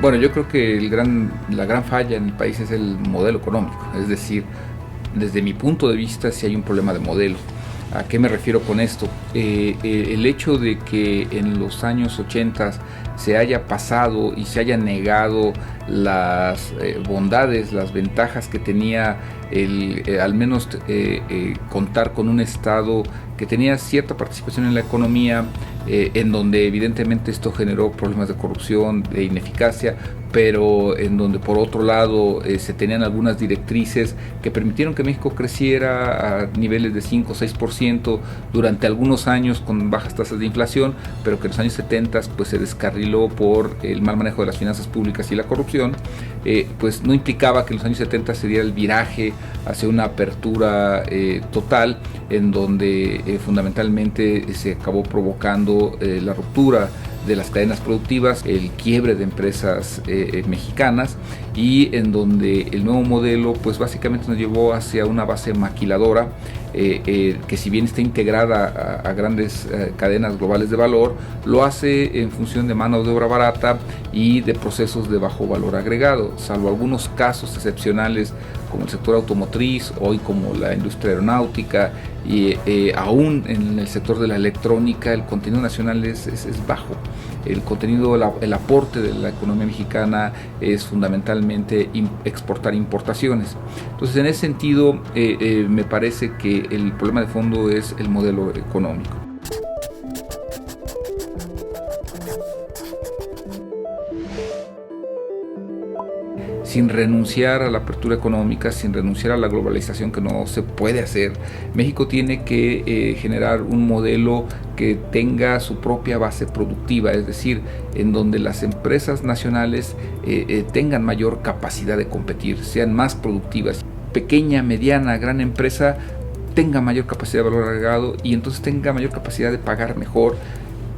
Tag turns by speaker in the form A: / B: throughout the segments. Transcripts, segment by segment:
A: Bueno, yo creo que la gran falla en el país es el modelo económico. Es decir, desde mi punto de vista, sí hay un problema de modelo. ¿A qué me refiero con esto? El hecho de que en los años 80 se haya pasado y se haya negado las bondades, las ventajas que tenía al menos contar con un Estado que tenía cierta participación en la economía, en donde evidentemente esto generó problemas de corrupción, de ineficacia, pero en donde por otro lado se tenían algunas directrices que permitieron que México creciera a niveles de 5 o 6% durante algunos años con bajas tasas de inflación, pero que en los años 70 pues se descarriló por el mal manejo de las finanzas públicas y la corrupción. Pues no implicaba que en los años 70 se diera el viraje hacia una apertura total, en donde fundamentalmente se acabó provocando la ruptura de las cadenas productivas, el quiebre de empresas mexicanas, y en donde el nuevo modelo pues básicamente nos llevó hacia una base maquiladora que si bien está integrada a grandes cadenas globales de valor, lo hace en función de mano de obra barata y de procesos de bajo valor agregado, salvo algunos casos excepcionales como el sector automotriz, hoy como la industria aeronáutica, y aún en el sector de la electrónica el contenido nacional es bajo. El contenido, el aporte de la economía mexicana es fundamentalmente exportar importaciones. Entonces, en ese sentido, me parece que el problema de fondo es el modelo económico. Sin renunciar a la apertura económica, sin renunciar a la globalización, que no se puede hacer, México tiene que generar un modelo que tenga su propia base productiva, es decir, en donde las empresas nacionales tengan mayor capacidad de competir, sean más productivas. Pequeña, mediana, gran empresa tenga mayor capacidad de valor agregado y entonces tenga mayor capacidad de pagar mejor,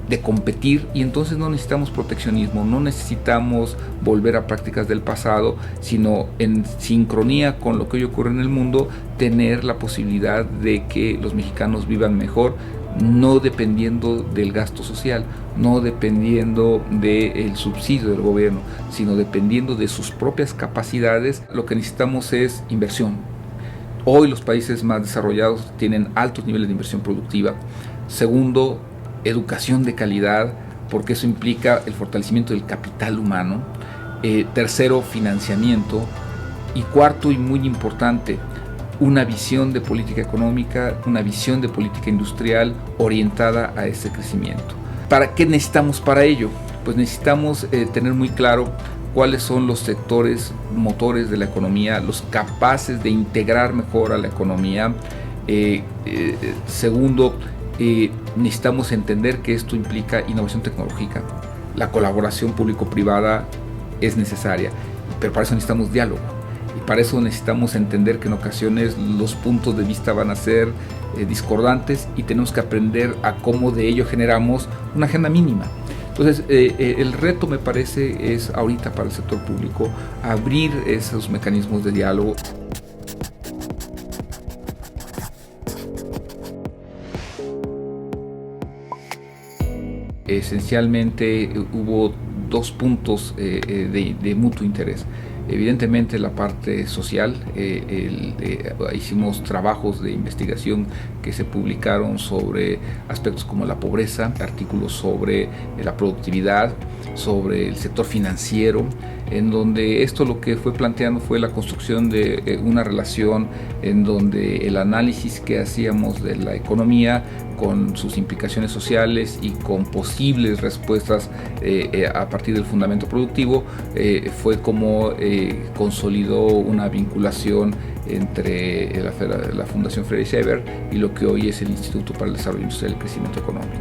A: de competir, y entonces no necesitamos proteccionismo, no necesitamos volver a prácticas del pasado, sino en sincronía con lo que hoy ocurre en el mundo, tener la posibilidad de que los mexicanos vivan mejor, no dependiendo del gasto social, no dependiendo del subsidio del gobierno, sino dependiendo de sus propias capacidades. Lo que necesitamos es inversión. Hoy los países más desarrollados tienen altos niveles de inversión productiva. Segundo, educación de calidad, porque eso implica el fortalecimiento del capital humano. Tercero, financiamiento. Y cuarto, y muy importante, una visión de política económica, una visión de política industrial orientada a ese crecimiento. ¿Para qué necesitamos para ello? Pues necesitamos tener muy claro cuáles son los sectores motores de la economía, los capaces de integrar mejor a la economía. Segundo, necesitamos entender que esto implica innovación tecnológica. La colaboración público-privada es necesaria, pero para eso necesitamos diálogo. Y para eso necesitamos entender que en ocasiones los puntos de vista van a ser discordantes y tenemos que aprender a cómo de ello generamos una agenda mínima. Entonces, el reto, me parece, es ahorita para el sector público abrir esos mecanismos de diálogo. Esencialmente hubo dos puntos de mutuo interés. Evidentemente la parte social, hicimos trabajos de investigación que se publicaron sobre aspectos como la pobreza, artículos sobre la productividad, sobre el sector financiero, en donde esto lo que fue planteando fue la construcción de una relación en donde el análisis que hacíamos de la economía con sus implicaciones sociales y con posibles respuestas a partir del fundamento productivo, fue como consolidó una vinculación entre la Fundación Friedrich Ebert y lo que hoy es el Instituto para el Desarrollo Industrial y el Crecimiento Económico.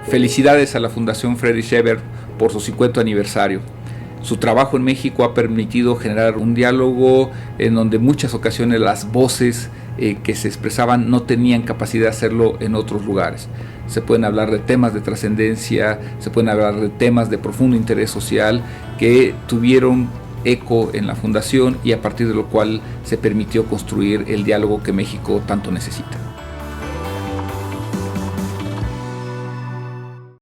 A: Felicidades a la Fundación Friedrich Ebert por su 50 aniversario. Su trabajo en México ha permitido generar un diálogo en donde en muchas ocasiones las voces que se expresaban no tenían capacidad de hacerlo en otros lugares. Se pueden hablar de temas de trascendencia, se pueden hablar de temas de profundo interés social que tuvieron eco en la Fundación y a partir de lo cual se permitió construir el diálogo que México tanto necesita.